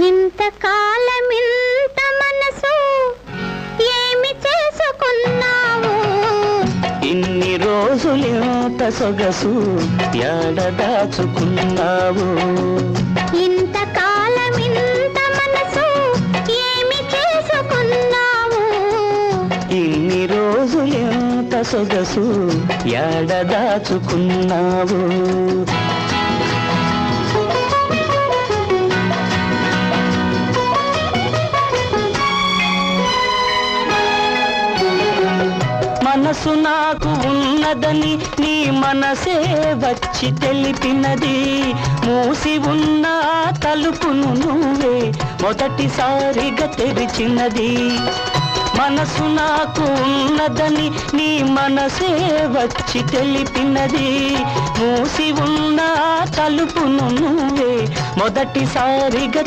ఇంతకాలమింత మనసు ఏమి చేసుకున్నావు? ఇన్ని రోజులింత సొగసు యాడ దాచుకున్నావు? ఇంతకాలమింత మనసు ఏమి చేసుకున్నావు? ఇన్ని రోజులింత సొగసు యాడ దాచుకున్నావు? మనసు నాకు ఉన్నదని నీ మనసే వచ్చి తెలిపినది. మూసి ఉన్న తలుపును నువ్వే మొదటిసారిగా తెరిచినది. మనసు నాకు ఉన్నదని నీ మనసే వచ్చి తెలిపినది. మూసి ఉన్న తలుపును నువ్వే మొదటిసారిగా